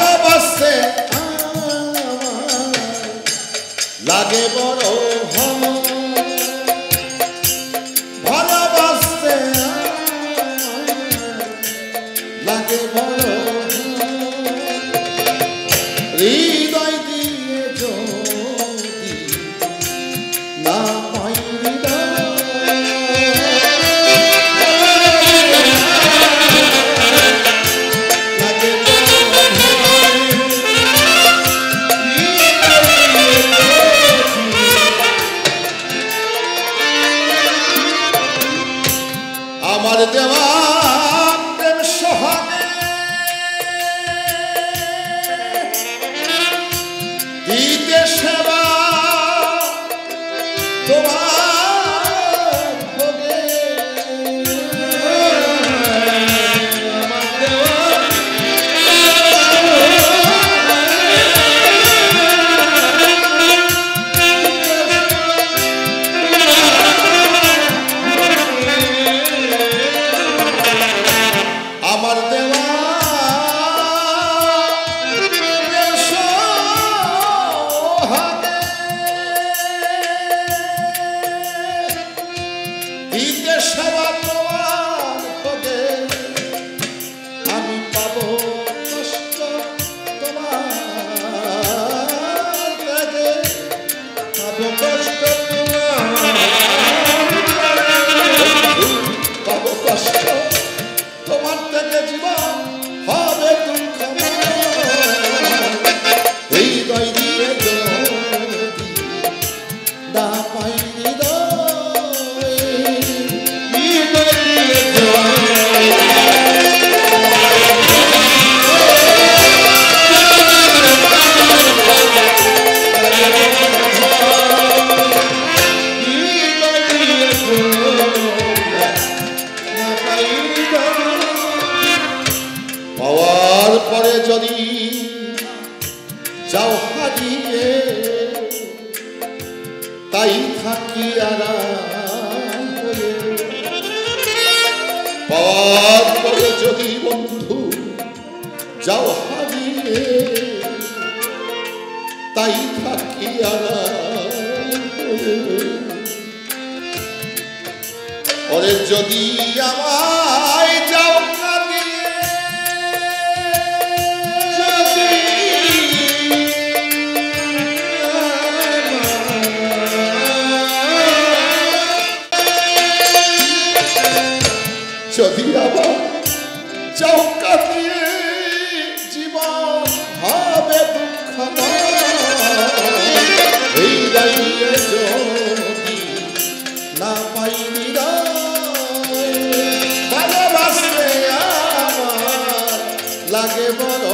ভালোবাসতে লাগে বড় ভালোবাসতে লাগে বড় হৃদয় দিয়ে যদি না পাই আমার দেওয়া প্রেম সোহাগে দিতে সেবা তোমার ভোগে আমার দেওয়া দিতে সেবা তোমার ভোগে আমি পাবো কষ্ট তোমার ত্যাগে পাবো কষ্ট পাবো কষ্ট তোমার থেকে জীবন হবে দুঃখময় হৃদয় দিয়ে যদি না পাই পাওয়ার পরে যদি যাও হারিয়ে তাই থাকি আরাম হয়ে পাওয়ার পরে যদি বন্ধু যাও হারিয়ে তাই থাকি আরাম হয়ে পরে যদি আমায় যাও যদি আবার যাও কাটিয়ে জীবন হবে দুঃখময় হৃদয় দিয়ে যদি না পাই ভালোবাসতে আমার লাগে বড়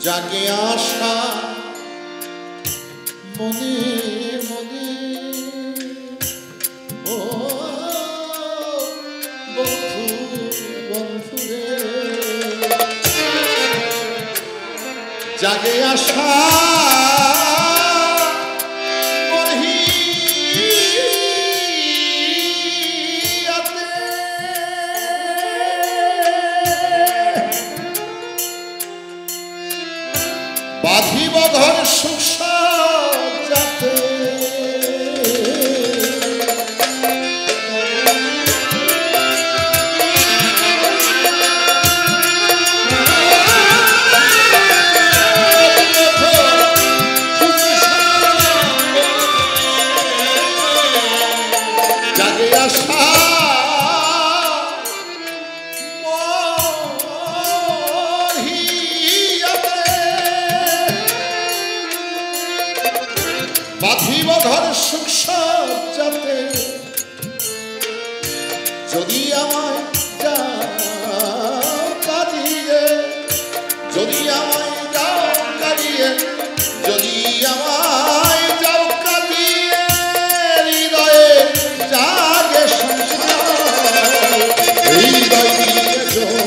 জাগে আশা মনে মনে ও বন্ধু বন্ধুরে জাগে আশা বাঁধিব ঘর সুখ যাতে জাগে আশা বাঁধিব ঘর সুখ যাতে যদি আমায় যাও কাঁদিয়ে, যদি আমায় যাও কাঁদিয়ে, যদি আমায় যাও কাঁদিয়ে, হৃদয়ে জাগে সংসার, হৃদয় দিয়ে যদি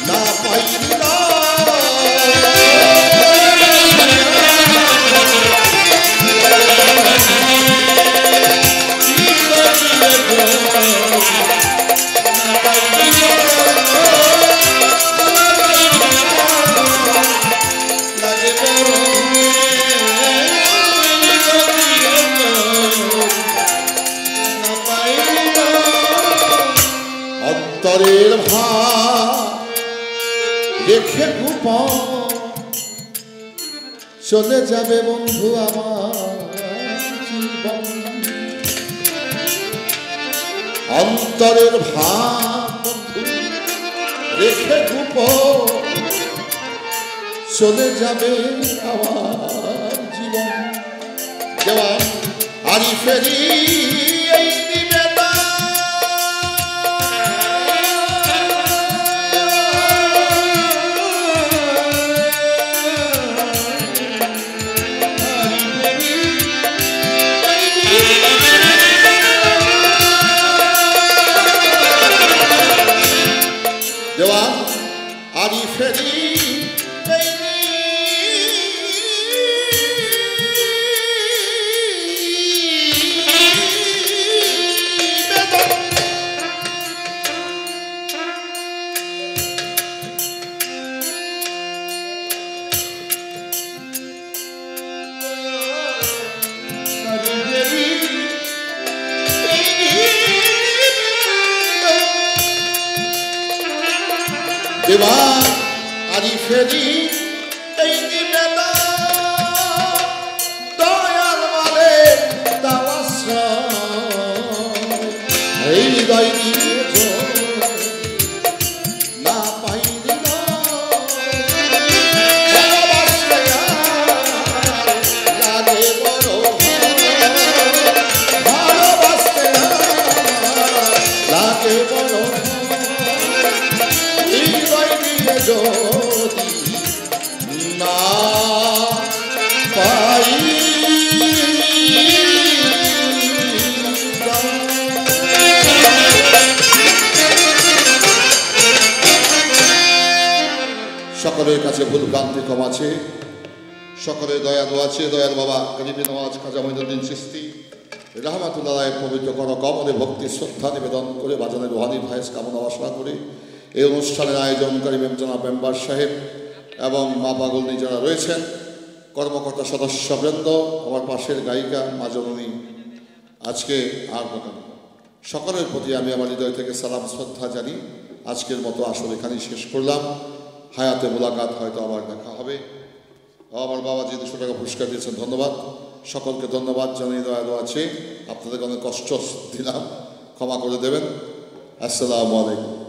না পাই অন্তরের ভাব রেখে গোপন চলে যাবে বন্ধু আমার জীবন। অন্তরের ভাব বন্ধু রেখে গোপন চলে যাবে আমার জীবন। যেমন আরি ফেরি এই দেওয়ান আরি ফেরি দেওয়ান আরি ফেরি এই নিবেদা দয়াল মালে দাওয়াশ্রয়, এই হৃদয় দিয়ে না পাইলি না ভালোবাসতে লাগে বড়, ভালোবাসতে লাগে বড়, যদি না পাই সকলের কাছে ভুল ভ্রান্তি কম আছে, সকলের দয়ালু আছে। দয়াল বাবা গরিবী নওয়াজ খাজা মঈনুদ্দিন চিশতি রাহমাতুল্লাহ পবিত্র কর কমলে ভক্তি শ্রদ্ধা নিবেদন করে বাজানের রুহানি ভাইস কামনা বাসনা করে এই অনুষ্ঠানের আয়োজনকারী জনাব মেম্বার সাহেব এবং মা পাগলনি যারা রয়েছেন, কর্মকর্তা সদস্যবৃন্দ, আমার পাশের গায়িকা মা জননী, আজকে আর সকলের প্রতি আমি আমার হৃদয় থেকে সালাম শ্রদ্ধা জানি। আজকের মতো আসলে এখানেই শেষ করলাম। হায়াতে মোলাকাত হয়তো আবার দেখা হবে। আমার বাবা যে 200 টাকা পুরস্কার দিয়েছেন, ধন্যবাদ। সকলকে ধন্যবাদ জানিয়ে দেওয়া আছে। আপনাদেরকে অনেক কষ্ট দিলাম, ক্ষমা করে দেবেন। আসসালামু আলাইকুম।